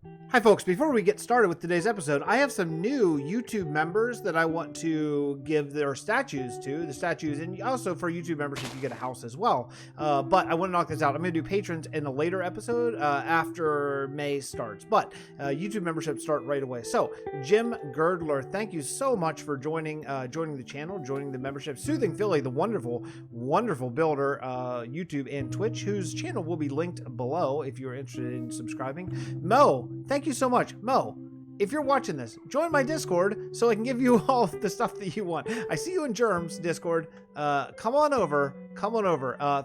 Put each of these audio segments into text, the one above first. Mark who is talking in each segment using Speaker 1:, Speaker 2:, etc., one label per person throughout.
Speaker 1: Hi folks, before we get started with today's episode, I have some new YouTube members that I want to give their statues to. The statues, and also for YouTube membership, you get a house as well. But I want to knock this out. I'm going to do patrons in a later episode after May starts. But YouTube memberships start right away. So, Jim Girdler, thank you so much for joining the channel, joining the membership. Soothing Philly, the wonderful, wonderful builder, YouTube and Twitch, whose channel will be linked below if you're interested in subscribing. Mo, thank you so much. Mo, if you're watching this, join my Discord so I can give you all the stuff that you want. I see you in Germs Discord. Come on over.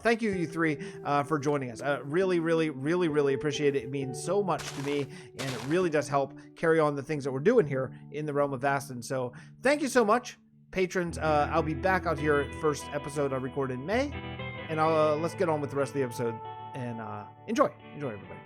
Speaker 1: Thank you, you three, for joining us. Really appreciate it. It means so much to me, and it really does help carry on the things that we're doing here in the Realm of Vasten. So thank you so much, patrons. I'll be back out here at first episode I record in May, and let's get on with the rest of the episode and enjoy everybody.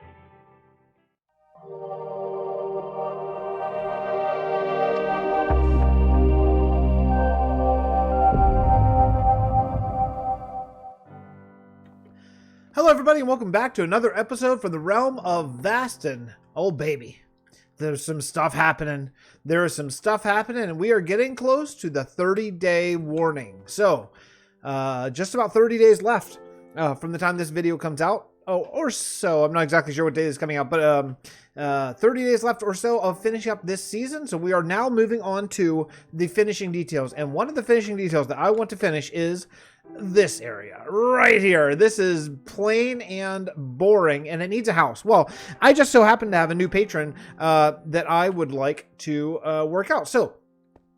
Speaker 1: Hello everybody and welcome back to another episode from the Realm of Vasten. Oh baby, there's some stuff happening. There is some stuff happening and we are getting close to the 30-day warning. So, just about 30 days left from the time this video comes out. Oh, or so. I'm not exactly sure what day this is coming out, but 30 days left or so of finishing up this season. So we are now moving on to the finishing details. And one of the finishing details that I want to finish is this area right here. This is plain and boring, and it needs a house. Well, I just so happen to have a new patron that I would like to work out. So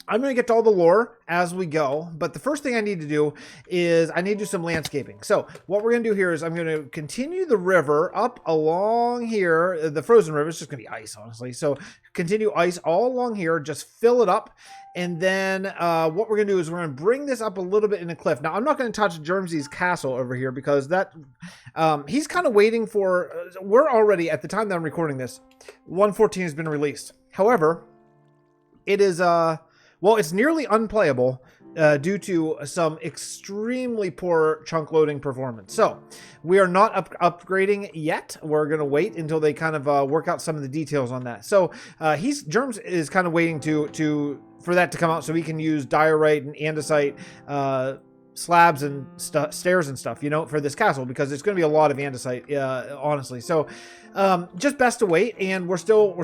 Speaker 1: I'm going to get to all the lore as we go, but the first thing I need to do is I need to do some landscaping. So what we're going to do here is I'm going to continue the river up along here. The frozen river is just going to be ice, honestly. So continue ice all along here, just fill it up. And then what we're going to do is we're going to bring this up a little bit in a cliff. Now, I'm not going to touch Germsy's castle over here because that he's kind of waiting for, we're already, at the time that I'm recording this, 1.14 has been released. However, it is, well, it's nearly unplayable due to some extremely poor chunk loading performance. So we are not upgrading yet. We're going to wait until they kind of work out some of the details on that. So Germs is kind of waiting for that to come out so we can use diorite and andesite slabs and stairs and stuff, you know, for this castle, because it's going to be a lot of andesite, honestly. So just best to wait, and we're still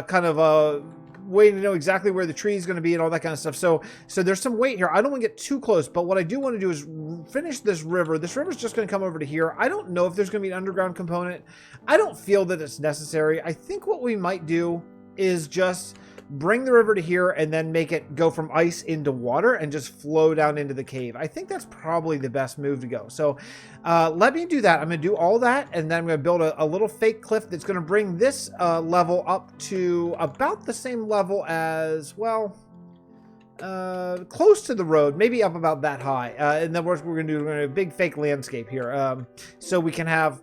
Speaker 1: kind of waiting to know exactly where the tree is going to be and all that kind of stuff. So there's some wait here. I don't want to get too close, but what I do want to do is finish this river. This river is just going to come over to here. I don't know if there's going to be an underground component. I don't feel that it's necessary. I think what we might do is just bring the river to here and then make it go from ice into water and just flow down into the cave. I think that's probably the best move to go. So let me do that. I'm going to do all that, and then I'm going to build a little fake cliff that's going to bring this level up to about the same level as, well, close to the road, maybe up about that high. And then what we're going to do, we're going to do a big fake landscape here, so we can have,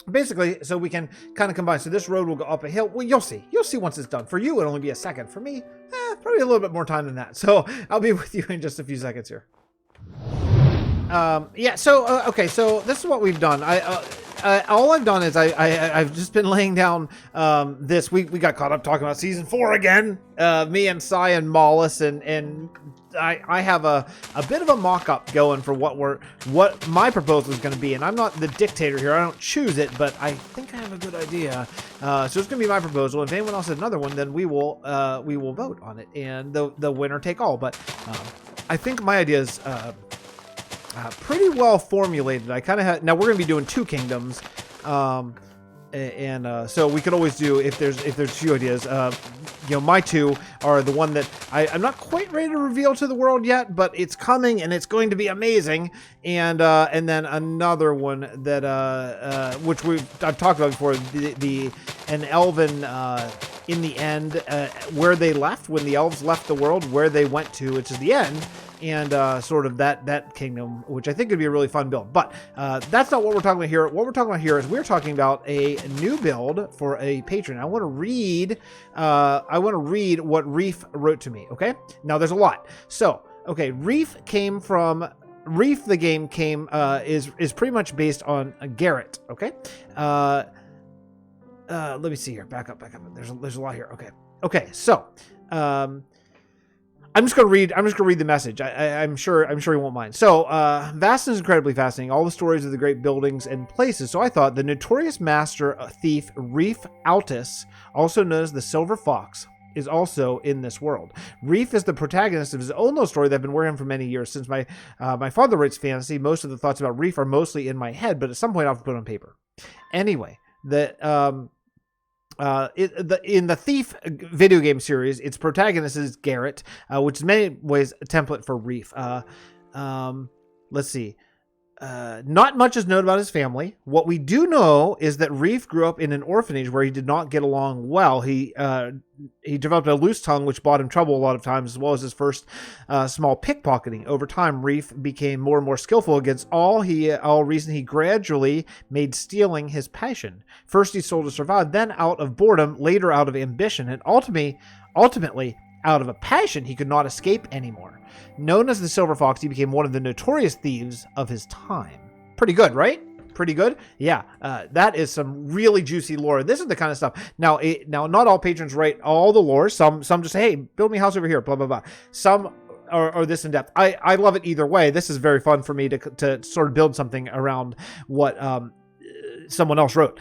Speaker 1: basically, so we can kind of combine. So this road will go up a hill. Well, you'll see once it's done. For you, it'll only be a second. For me, probably a little bit more time than that. So I'll be with you in just a few seconds here. Yeah. So okay. So this is what we've done. All I've done is I've just been laying down this. We got caught up talking about season 4 again. Me and Sai and Mollis and I have a bit of a mock-up going for what my proposal is going to be, and I'm not the dictator here. I don't choose it, but I think I have a good idea. So it's going to be my proposal. If anyone else has another one, then we will vote on it, and the winner take all. But I think my idea is pretty well formulated. I kind of have, now we're going to be doing 2 kingdoms, and so we could always do, if there's 2 ideas. You know, my 2 are the one that I'm not quite ready to reveal to the world yet, but it's coming and it's going to be amazing. And then another one that which I've talked about before, an elven in the end, where they left when the elves left the world, where they went to, which is the end. And sort of that kingdom, which I think would be a really fun build. But that's not what we're talking about here. What we're talking about here is we're talking about a new build for a patron. I want to read what THEIF wrote to me. Okay, now there's a lot. So okay, THEIF the game came is pretty much based on Garrett. Okay, let me see here. Back up. There's a lot here. Okay. So, I'm just gonna read the message. I'm sure he won't mind. So, Vasten is incredibly fascinating. All the stories of the great buildings and places. So I thought the notorious master thief Reef Altus, also known as the Silver Fox, is also in this world. Reef is the protagonist of his own little story that I've been working on for many years. Since my father writes fantasy, most of the thoughts about Reef are mostly in my head, but at some point I'll have to put it on paper. Anyway, in the Thief video game series, its protagonist is Garrett, which is in many ways a template for Reef. Let's see. Not much is known about his family. What we do know is that Reef grew up in an orphanage where he did not get along well. He developed a loose tongue, which brought him trouble a lot of times, as well as his first small pickpocketing. Over time, Reef became more and more skillful against all reason. He gradually made stealing his passion. First, he stole to survive, then out of boredom, later out of ambition, and ultimately out of a passion he could not escape anymore. Known as the Silver Fox, he became one of the notorious thieves of his time. Pretty good, right? Pretty good? Yeah, that is some really juicy lore. This is the kind of stuff. Now, not all patrons write all the lore. Some just say, hey, build me a house over here, blah, blah, blah. Some are this in depth. I love it either way. This is very fun for me to sort of build something around what someone else wrote.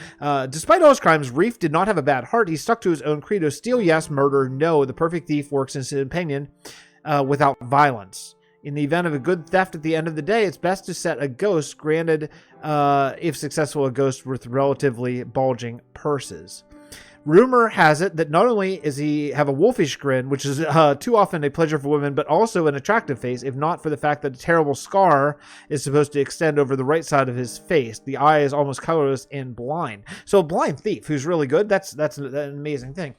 Speaker 1: Despite all his crimes, Reef did not have a bad heart. He stuck to his own credo: steal yes, murder no. The perfect thief works in his opinion without violence. In the event of a good theft at the end of the day, it's best to set a ghost, granted, if successful, a ghost with relatively bulging purses. Rumor has it that not only is he have a wolfish grin, which is too often a pleasure for women, but also an attractive face, if not for the fact that a terrible scar is supposed to extend over the right side of his face. The eye is almost colorless and blind. So a blind thief who's really good, that's an amazing thing.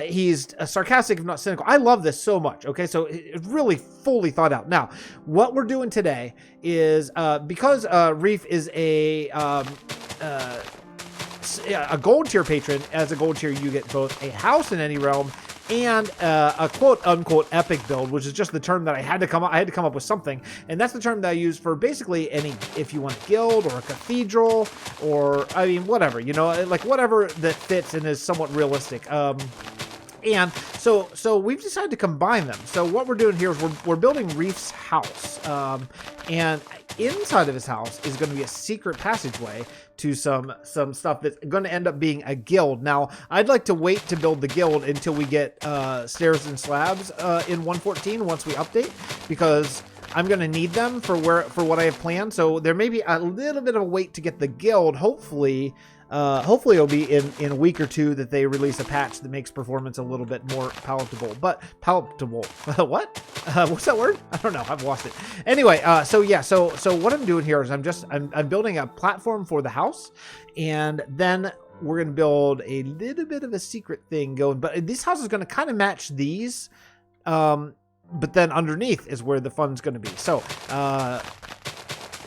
Speaker 1: He's sarcastic, if not cynical. I love this so much. Okay, so it's really fully thought out. Now, what we're doing today is because Reef is a gold tier patron. As a gold tier, you get both a house in any realm and a quote unquote epic build, which is just the term that I had to come up with something, and that's the term that I use for basically any, if you want a guild or a cathedral or whatever, like whatever that fits and is somewhat realistic. And so we've decided to combine them. So what we're doing here is we're building Reef's house, and inside of his house is going to be a secret passageway to some stuff that's going to end up being a guild. Now, I'd like to wait to build the guild until we get stairs and slabs in 1.14 once we update, because I'm going to need them for what I have planned. So there may be a little bit of a wait to get the guild. Hopefully it'll be in a week or two that they release a patch that makes performance a little bit more palatable. What? What's that word? I don't know. I've lost it. Anyway, so what I'm doing here is I'm building a platform for the house, and then we're going to build a little bit of a secret thing going. But this house is going to kind of match these, but then underneath is where the fun's going to be. So,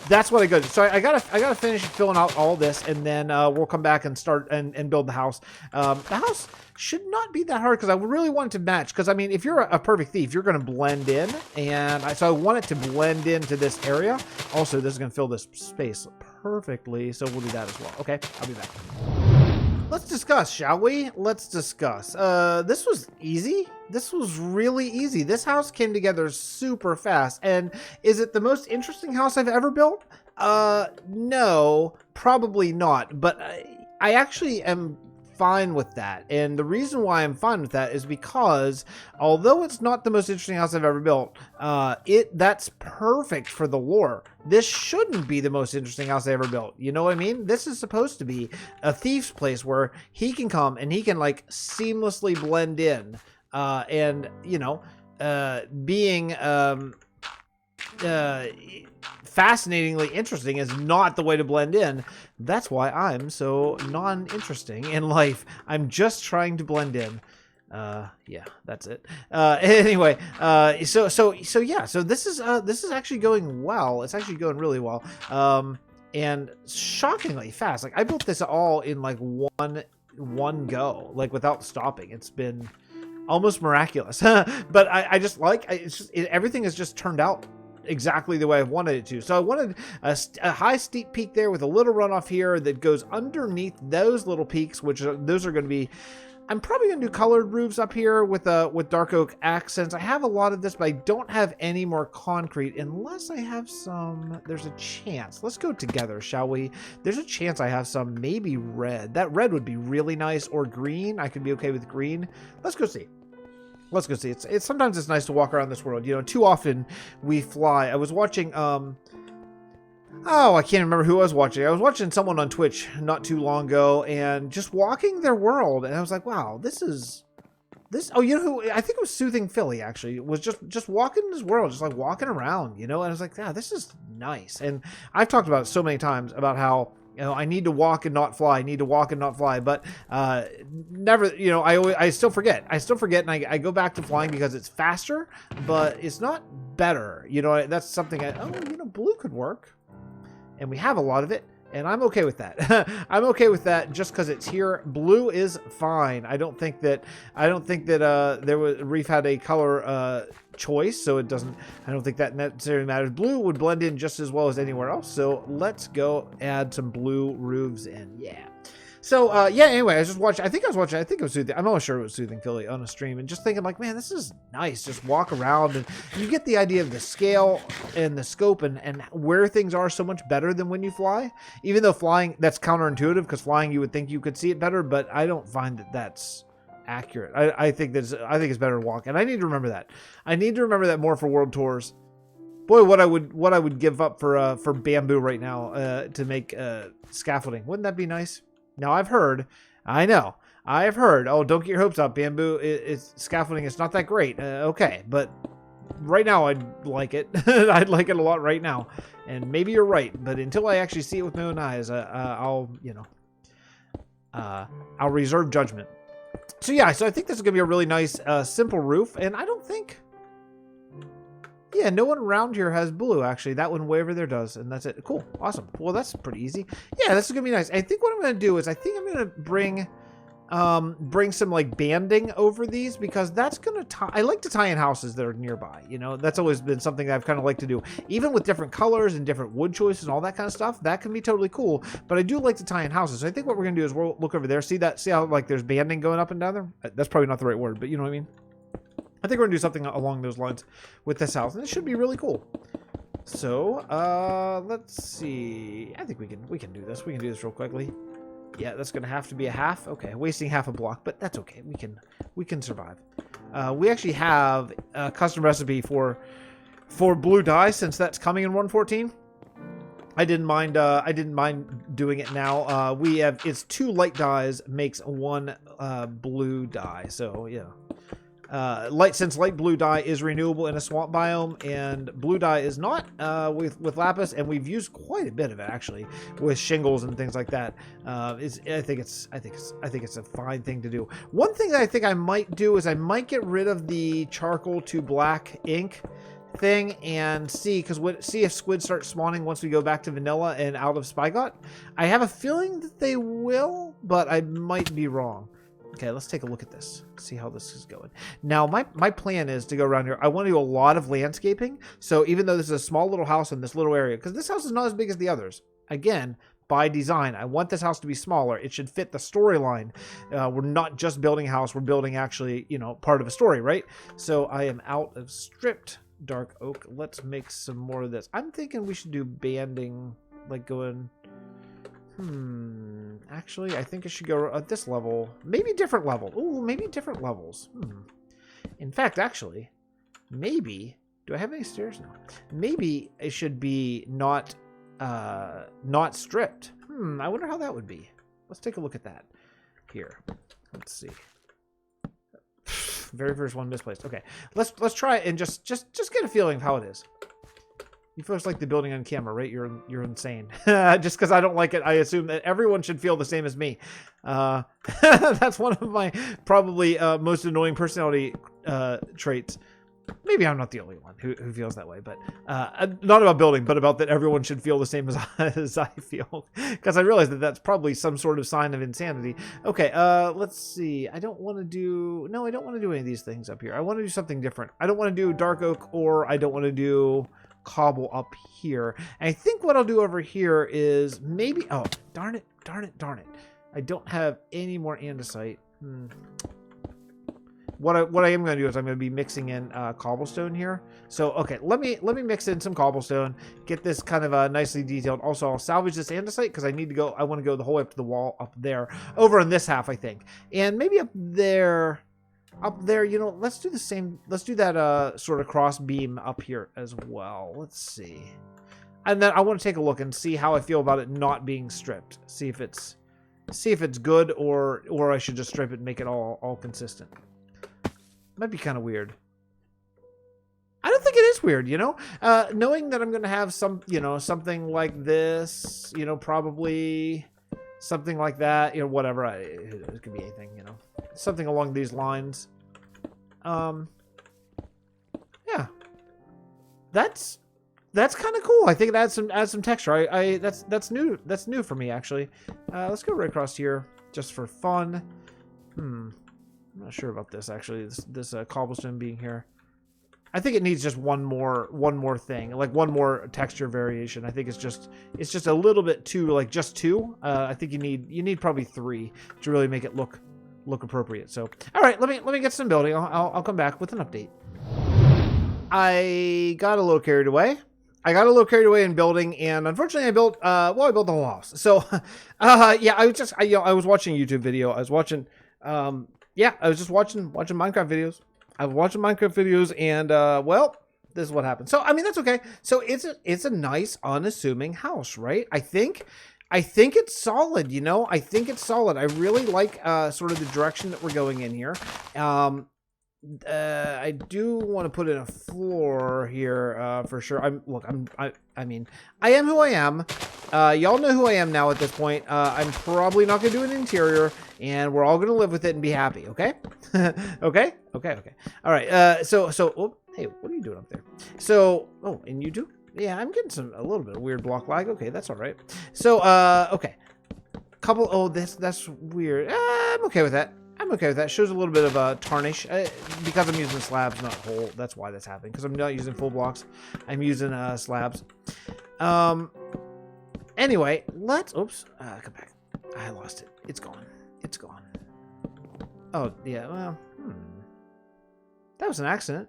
Speaker 1: that's what I got. So I gotta finish filling out all this, and then we'll come back and start and build the house. The house should not be that hard because I really want it to match. Because if you're a perfect thief, you're going to blend in, and so I want it to blend into this area. Also, this is going to fill this space perfectly, so we'll do that as well. Okay, I'll be back. Let's discuss, shall we? Let's discuss. This was easy. This was really easy. This house came together super fast. And is it the most interesting house I've ever built? No, probably not. But I actually am fine with that. And the reason why I'm fine with that is because although it's not the most interesting house I've ever built, that's perfect for the lore. This shouldn't be the most interesting house I ever built. You know what I mean? This is supposed to be a thief's place where he can come and he can like seamlessly blend in. And being fascinatingly interesting is not the way to blend in. That's why I'm so non-interesting in life. I'm just trying to blend in. Yeah, that's it. Anyway, so this is actually going well. It's actually going really well. And shockingly fast. Like I built this all in like one go, like without stopping. It's been almost miraculous. But I just like everything has just turned out exactly the way I wanted it to. So I wanted a high steep peak there with a little runoff here that goes underneath those little peaks, which those are going to be, I'm probably going to do colored roofs up here with dark oak accents. I have a lot of this, but I don't have any more concrete unless I have some. There's a chance. Let's go together, shall we? There's a chance I have some, maybe red. That red would be really nice, or green. I could be okay with green. Let's go see. Let's go see. It's sometimes it's nice to walk around this world. You know, too often we fly. I was watching oh, I can't remember who I was watching. I was watching someone on Twitch not too long ago and just walking their world. And I was like, wow, this. Oh, you know who? I think it was Soothing Philly, actually. It was just walking this world, just like walking around, you know? And I was like, yeah, this is nice. And I've talked about it so many times about how, you know, I need to walk and not fly. I need to walk and not fly. But never, you know, I still forget. And I go back to flying because it's faster, but it's not better. You know, that's something you know, blue could work. And we have a lot of it, and I'm okay with that. I'm okay with that just because it's here. Blue is fine. I don't think that Reef had a color choice, so it doesn't. I don't think that necessarily matters. Blue would blend in just as well as anywhere else. So let's go add some blue roofs in. Yeah. So, yeah, anyway, I was just watching, I think it was Soothing, I'm almost sure it was Soothing Philly on a stream, and just thinking like, man, this is nice, just walk around, and you get the idea of the scale and the scope and where things are so much better than when you fly, even though flying, that's counterintuitive, because flying, you would think you could see it better, but I don't find that that's accurate. I think it's better to walk, and I need to remember that. I need to remember that more for world tours. Boy, what I would give up for bamboo right now, to make, scaffolding. Wouldn't that be nice? Now, I've heard, oh, don't get your hopes up. Bamboo, it's scaffolding. It's not that great. Okay, but right now I'd like it. I'd like it a lot right now. And maybe you're right, but until I actually see it with my own eyes, I'll reserve judgment. So yeah, so I think this is going to be a really nice, simple roof. And I don't think, yeah, no one around here has blue, actually. That one way over there does, and that's it. Cool. Awesome. Well, that's pretty easy. Yeah, this is going to be nice. I think what I'm going to do is I think I'm going to bring some, like, banding over these, because that's going to tie... I like to tie in houses that are nearby, you know? That's always been something that I've kind of liked to do. Even with different colors and different wood choices and all that kind of stuff, that can be totally cool, but I do like to tie in houses. So I think what we're going to do is we'll look over there. See how, like, there's banding going up and down there? That's probably not the right word, but you know what I mean? I think we're gonna do something along those lines with this house, and it should be really cool. So, let's see. I think we can do this. We can do this real quickly. Yeah, that's gonna have to be a half. Okay, wasting half a block, but that's okay. We can survive. We actually have a custom recipe for blue dye, since that's coming in 1.14. I didn't mind doing it now. It's 2 light dyes makes 1 blue dye. So yeah. Since light blue dye is renewable in a swamp biome, and blue dye is not, with lapis, and we've used quite a bit of it actually with shingles and things like that. I think it's a fine thing to do. One thing that I think I might do is I might get rid of the charcoal to black ink thing and see if squid start spawning once we go back to vanilla and out of Spygot. I have a feeling that they will, but I might be wrong. Okay, let's take a look at this. See how this is going. Now, my plan is to go around here. I want to do a lot of landscaping. So even though this is a small little house in this little area, because this house is not as big as the others. Again, by design, I want this house to be smaller. It should fit the storyline. We're not just building a house. We're building actually, you know, part of a story, right? So I am out of stripped dark oak. Let's make some more of this. I'm thinking we should do banding, like going... Actually, I think it should go at this level. Maybe different level. Ooh, maybe different levels. In fact, actually, maybe... Do I have any stairs now? Maybe it should be not stripped. I wonder how that would be. Let's take a look at that here. Let's see. Very first one misplaced. Okay, let's try it and just get a feeling of how it is. You folks like the building on camera, right? You're insane. Just because I don't like it, I assume that everyone should feel the same as me. That's one of my probably most annoying personality traits. Maybe I'm not the only one who feels that way, but not about building, but about that everyone should feel the same as I feel. Because I realize that that's probably some sort of sign of insanity. Okay, let's see. I don't want to do any of these things up here. I want to do something different. I don't want to do dark oak, or I don't want to do cobble up here. And I think what I'll do over here is maybe, oh, darn it. I don't have any more andesite. What I am going to do is I'm going to be mixing in cobblestone here. So, okay, let me mix in some cobblestone, get this kind of nicely detailed. Also, I'll salvage this andesite because I want to go the whole way up to the wall up there, over in this half, I think. And maybe up there, you know, let's do the same. Let's do that sort of cross beam up here as well. Let's see. And then I want to take a look and see how I feel about it not being stripped. See if it's good, or I should just strip it and make it all consistent. Might be kind of weird. I don't think it is weird, you know? Knowing that I'm going to have some, you know, something like this, you know, probably something like that, you know, whatever. It could be anything, you know. Something along these lines. Yeah. That's kind of cool. I think it adds some texture. That's new. That's new for me, actually. Let's go right across here just for fun. I'm not sure about this, actually. This cobblestone being here. I think it needs just one more thing, like one more texture variation. I think it's just a little bit too, like just two. I think you need probably 3 to really make it look appropriate. So, all right, let me get some building. I'll come back with an update. I got a little carried away. In building, and unfortunately I built the whole house. So, yeah, I was watching a YouTube video. I was watching Minecraft videos. I was watching Minecraft videos, and well, this is what happened. So I mean, that's okay. So it's a nice, unassuming house, right? I think it's solid. You know, I think it's solid. I really like sort of the direction that we're going in here. I do want to put in a floor here for sure. I mean, I am who I am. Y'all know who I am now at this point. I'm probably not going to do an interior, and we're all going to live with it and be happy, okay? Okay? All right, so oh, hey, what are you doing up there? So, oh, and you do? Yeah, I'm getting a little bit of weird block lag. Okay, that's all right. So, okay. That's weird. I'm okay with that. Shows a little bit of tarnish because I'm using slabs, not whole. That's why that's happening, because I'm not using full blocks. I'm using slabs. Anyway, oops, come back. I lost it. It's gone. Oh, yeah, well, that was an accident.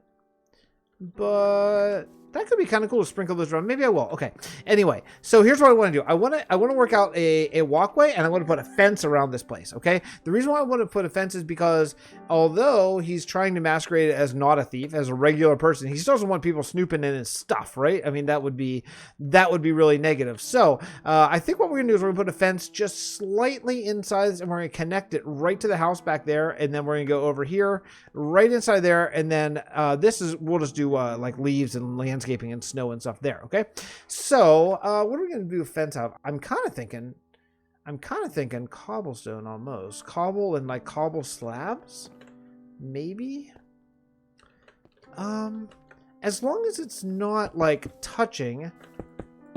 Speaker 1: But that could be kind of cool to sprinkle this around. Maybe I will. Okay. Anyway, so here's what I want to do. I want to work out a walkway, and I want to put a fence around this place. Okay. The reason why I want to put a fence is because although he's trying to masquerade it as not a thief, as a regular person, he still doesn't want people snooping in his stuff, right? I mean, that would be really negative. So I think what we're gonna do is we're gonna put a fence just slightly inside this, and we're gonna connect it right to the house back there, and then we're gonna go over here, right inside there, and then we'll just do like leaves and landscaping and snow and stuff there. Okay, so what are we gonna do a fence out of? I'm kind of thinking cobblestone, almost cobble, and like cobble slabs, maybe. As long as it's not like touching,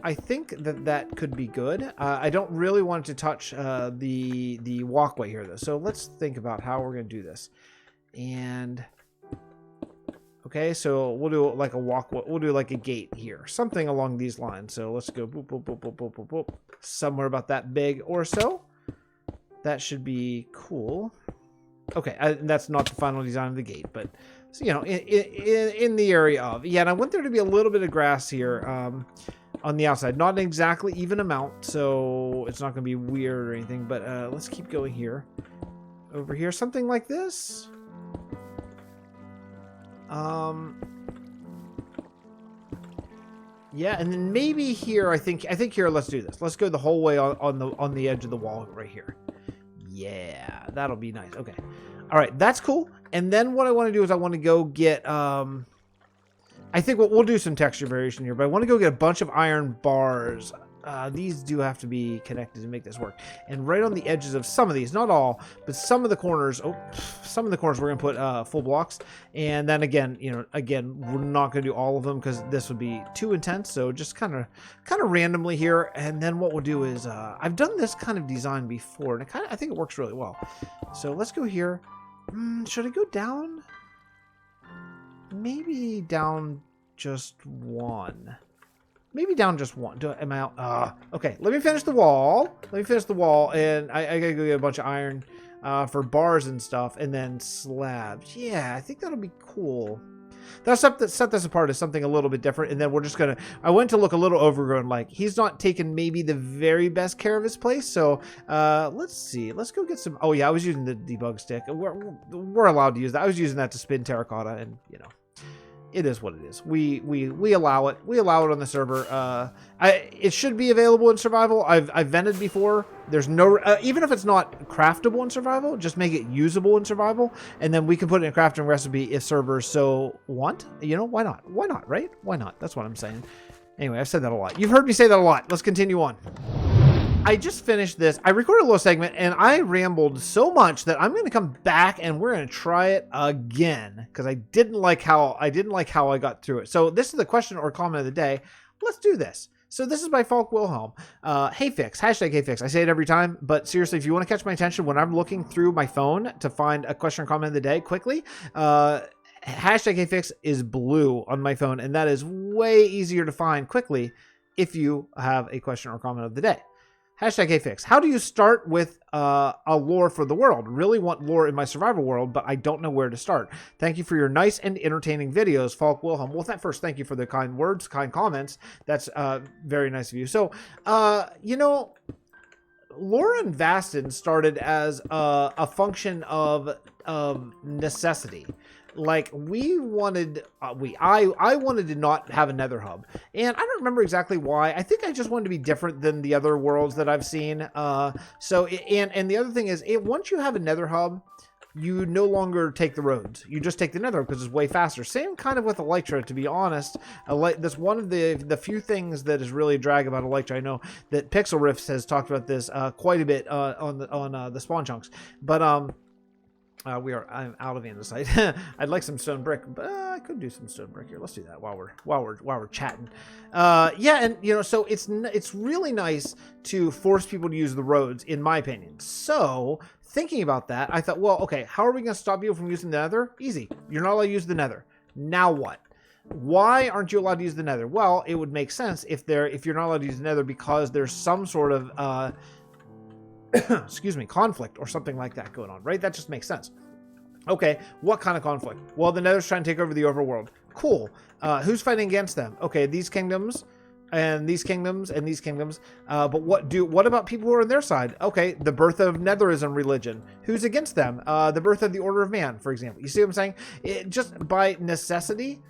Speaker 1: I think that could be good. I don't really want to touch the walkway here though, so let's think about how we're gonna do this. And okay, so we'll do like a walkway. We'll do like a gate here, something along these lines. So let's go boop, boop, boop, boop, boop, boop, boop. Somewhere about that big or so. That should be cool. Okay, that's not the final design of the gate, but so, you know, in the area of, yeah. And I want there to be a little bit of grass here on the outside, not an exactly even amount, so it's not going to be weird or anything. But let's keep going here. Over here, something like this. Yeah, and then maybe here, I think here, let's do this. Let's go the whole way on the edge of the wall right here. Yeah, that'll be nice. Okay. All right, that's cool. And then what I want to do is I want to go get, I think we'll do some texture variation here, but I want to go get a bunch of iron bars. These do have to be connected to make this work. And right on the edges of some of these, not all, but some of the corners, we're going to put full blocks. And then again, we're not going to do all of them because this would be too intense. So just kind of randomly here. And then what we'll do is, I've done this kind of design before, and I think it works really well. So let's go here. Should I go down? Maybe down just one. Maybe down just one. Am I out? Okay, let me finish the wall. And I gotta go get a bunch of iron for bars and stuff, and then slabs. Yeah, I think that'll be cool. That'll set this apart as something a little bit different, and then we're just gonna. I went to look a little overgrown. Like he's not taking maybe the very best care of his place. So let's see. Let's go get some. Oh yeah, I was using the debug stick. We're allowed to use that. I was using that to spin terracotta, and you know. It is what it is. We allow it. We allow it on the server. It should be available in survival. I've vented before. There's no even if it's not craftable in survival, just make it usable in survival, and then we can put it in a crafting recipe if servers so want. You know, why not? Why not? Right? Why not? That's what I'm saying. Anyway, I've said that a lot. You've heard me say that a lot. Let's continue on. I just finished this. I recorded a little segment and I rambled so much that I'm going to come back and we're going to try it again because I didn't like how I got through it. So this is the question or comment of the day. Let's do this. So this is by Falk Wilhelm. Hey Fix, hashtag Hey Fix. I say it every time, but seriously, if you want to catch my attention when I'm looking through my phone to find a question or comment of the day quickly, hashtag Hey Fix is blue on my phone, and that is way easier to find quickly if you have a question or comment of the day. Hashtag HeyFix. How do you start with a lore for the world? Really want lore in my survival world, but I don't know where to start. Thank you for your nice and entertaining videos, Falk Wilhelm. Well, first, thank you for the kind words, kind comments. That's very nice of you. So, you know, lore in Vasten started as a function of necessity. Like I wanted to not have a nether hub, and I don't remember exactly why. I think I just wanted to be different than the other worlds that I've seen. And the other thing is, once you have a nether hub, you no longer take the roads. You just take the nether because it's way faster. Same kind of with Elytra, to be honest. That's one of the few things that is really a drag about Elytra. I know that Pixel Riffs has talked about this quite a bit on the spawn chunks, but I'm out of andesite. I'd like some stone brick, but I could do some stone brick here. Let's do that while we're chatting. Yeah, and you know, so it's really nice to force people to use the roads, in my opinion. So thinking about that, I thought, well, okay, how are we going to stop people from using the nether? Easy. You're not allowed to use the nether. Now what? Why aren't you allowed to use the nether? Well, it would make sense if you're not allowed to use the nether because there's some sort of excuse me, conflict or something like that going on, right? That just makes sense. Okay, what kind of conflict? Well, the Nether's trying to take over the overworld. Cool. Who's fighting against them? Okay, these kingdoms and these kingdoms and these kingdoms. But what about people who are on their side? Okay, the birth of Netherism religion. Who's against them? The birth of the Order of Man, for example. You see what I'm saying? It just by necessity,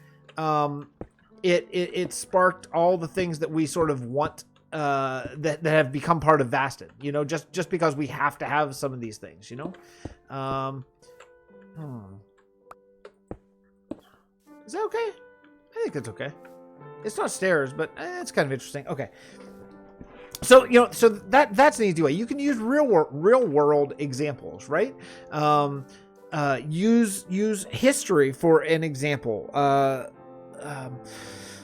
Speaker 1: it sparked all the things that we sort of want. That have become part of Vasten, you know, just because we have to have some of these things, you know. Is that okay? I think it's okay. It's not stairs, but it's kind of interesting. Okay. So, you know, so that's an easy way. You can use real world examples, right? Use history for an example.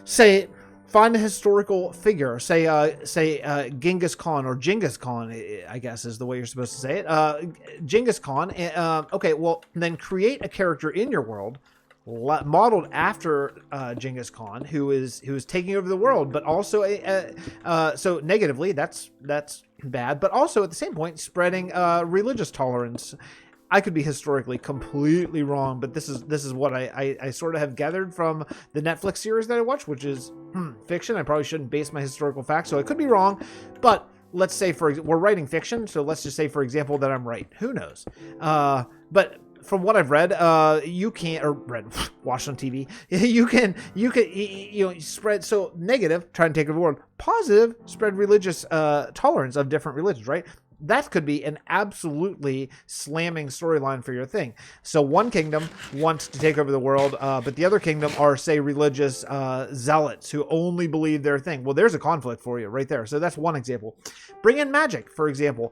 Speaker 1: Say, find a historical figure. Say Genghis Khan or Genghis Khan, I guess is the way you're supposed to say it. Genghis Khan. Okay, well, then create a character in your world modeled after Genghis Khan, who is taking over the world, but also so negatively, that's bad, but also at the same point spreading religious tolerance. I could be historically completely wrong, but this is what I sort of have gathered from the Netflix series that I watched, which is fiction. I probably shouldn't base my historical facts, so I could be wrong. But let's say we're writing fiction, so let's just say, for example, that I'm right. Who knows? But from what I've read, watched on TV, you can spread, so negative, try and take over the world. Positive, spread religious tolerance of different religions, right? That could be an absolutely slamming storyline for your thing. So one kingdom wants to take over the world, but the other kingdom are, say, religious zealots who only believe their thing. Well, there's a conflict for you right there. So that's one example. Bring in magic, for example.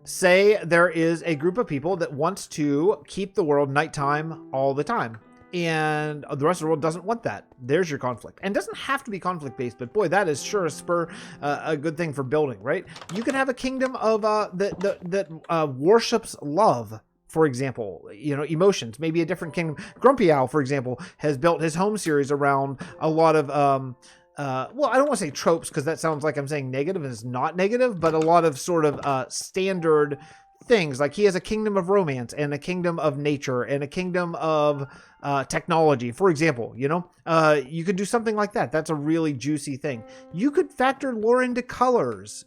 Speaker 1: Say there is a group of people that wants to keep the world nighttime all the time, and the rest of the world doesn't want that. There's your conflict. And it doesn't have to be conflict-based, but boy, that is sure a good thing for building, right? You can have a kingdom of that worships love, for example, emotions, maybe a different kingdom. Grumpy Owl, for example, has built his home series around a lot of, well, I don't want to say tropes because that sounds like I'm saying negative, and it's not negative, but a lot of sort of standard things. Like he has a kingdom of romance and a kingdom of nature and a kingdom of technology, for example. You could do something like that. That's a really juicy thing. You could factor lore into colors.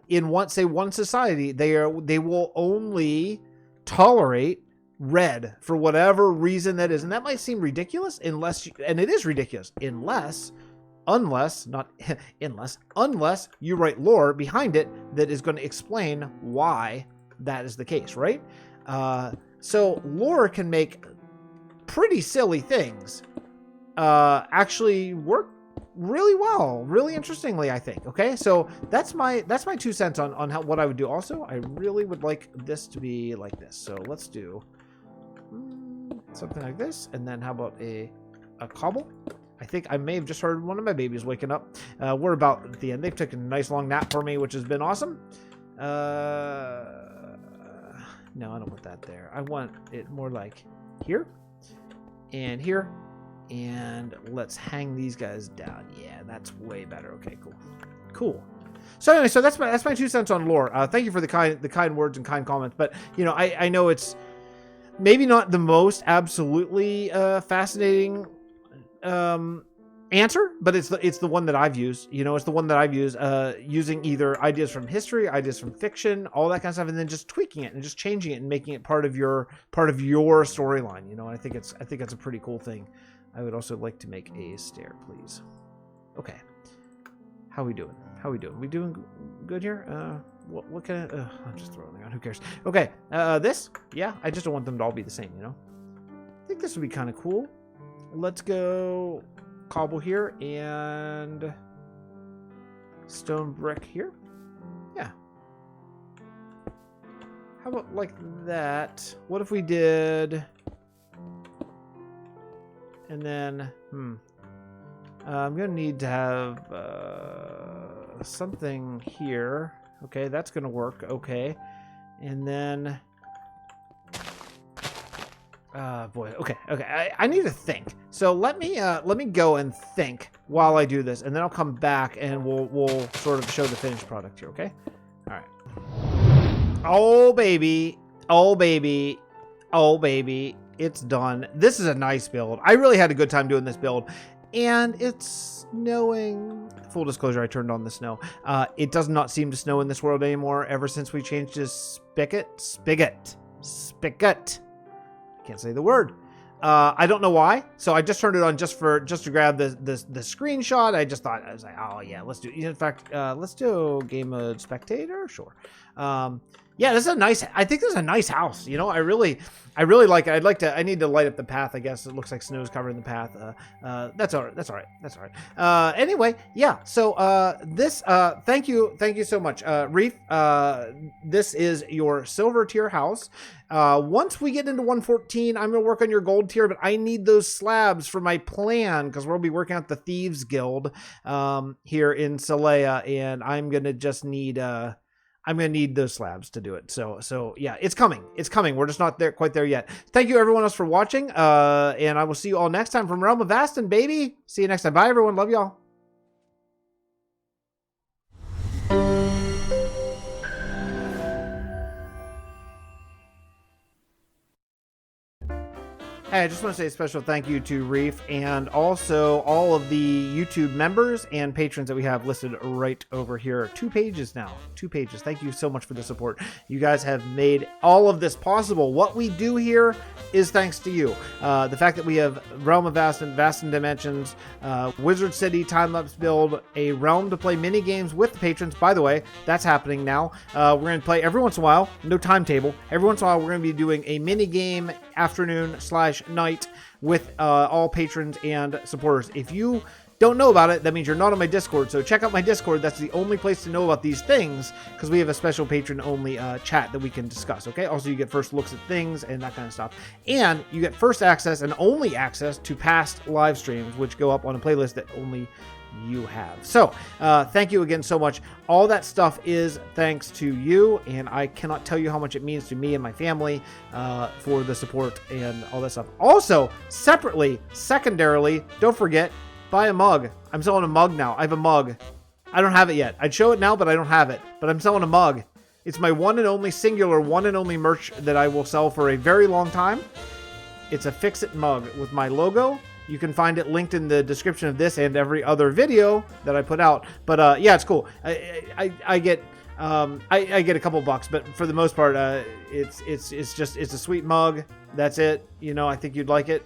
Speaker 1: In one society, they will only tolerate red for whatever reason that is, and that might seem ridiculous unless you write lore behind it that is going to explain why that is the case, right? So lore can make pretty silly things actually work really well, really interestingly, I think. Okay, so that's my 2 cents on what I would do. Also, I really would like this to be like this. So let's do something like this, and then how about a cobble? I think I may have just heard one of my babies waking up. We're about at the end. They've taken a nice long nap for me, which has been awesome. No, I don't want that there. I want it more like here and here. And let's hang these guys down. Yeah, that's way better. Okay, cool. So anyway, so that's my 2 cents on lore. Thank you for the kind words and kind comments. But I know it's maybe not the most absolutely fascinating answer, but it's the one that I've used. It's the one that I've used, using either ideas from history, ideas from fiction, all that kind of stuff, and then just tweaking it and just changing it and making it part of your storyline. I think it's a pretty cool thing. I would also like to make a stair, please. Okay. How we doing? We doing good here? What can I'm just throwing it on. Who cares? Okay. This? Yeah, I just don't want them to all be the same, I think this would be kind of cool. Let's go cobble here and stone brick here. Yeah. How about like that? What if we did... And then, I'm going to need to have something here. Okay, that's going to work. Okay. And then, boy, okay. I need to think. So let me go and think while I do this, and then I'll come back and we'll sort of show the finished product here. Okay. All right. Oh, baby. It's done. This is a nice build. I really had a good time doing this build, and it's snowing. Full disclosure, I turned on the snow. It does not seem to snow in this world anymore ever since we changed to spigot. Can't say the word. I don't know why. So I just turned it on just to grab the screenshot. I was like, oh yeah, let's do. In fact, let's do game mode spectator. Sure. Yeah, this is I think this is a nice house. I really like it. I need to light up the path, I guess. It looks like snow's covering the path. That's all right. Anyway, yeah, so, thank you so much. Reef, this is your silver tier house. Once we get into 114, I'm going to work on your gold tier, but I need those slabs for my plan, because we'll be working out the Thieves Guild, here in Celea, and I'm going to just need, I'm going to need those slabs to do it. So yeah, it's coming. We're just not quite there yet. Thank you everyone else for watching. And I will see you all next time from Realm of Vasten, baby. See you next time. Bye everyone. Love y'all. Hey, I just want to say a special thank you to Reef and also all of the YouTube members and patrons that we have listed right over here. 2 pages now. 2 pages. Thank you so much for the support. You guys have made all of this possible. What we do here is thanks to you. The fact that we have Realm of Vasten Dimensions, Wizard City time-lapse build, a realm to play mini games with the patrons. By the way, that's happening now. We're going to play every once in a while. No timetable. Every once in a while, we're going to be doing a mini game afternoon/night with all patrons and supporters. If you don't know about it, that means you're not on my Discord. So check out my Discord. That's the only place to know about these things, because we have a special patron-only chat that we can discuss, okay? Also, you get first looks at things and that kind of stuff. And you get first access and only access to past live streams, which go up on a playlist that only you have. So thank you again so much. All that stuff is thanks to you, and I cannot tell you how much it means to me and my family for the support and all that stuff. Also, separately, secondarily, don't forget, buy a mug. I'm selling a mug now. I have a mug. I don't have it yet. I'd show it now, but I don't have it. But I'm selling a mug. It's my one and only singular, one and only merch that I will sell for a very long time. It's a Fixxitt mug with my logo. You can find it linked in the description of this and every other video that I put out. But yeah, it's cool. I get a couple bucks, but for the most part, it's a sweet mug. That's it. You know, I think you'd like it.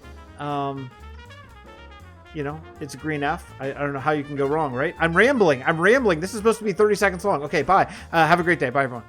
Speaker 1: You know, it's a green F. I don't know how you can go wrong, right? I'm rambling. This is supposed to be 30 seconds long. Okay, bye. Have a great day. Bye, everyone.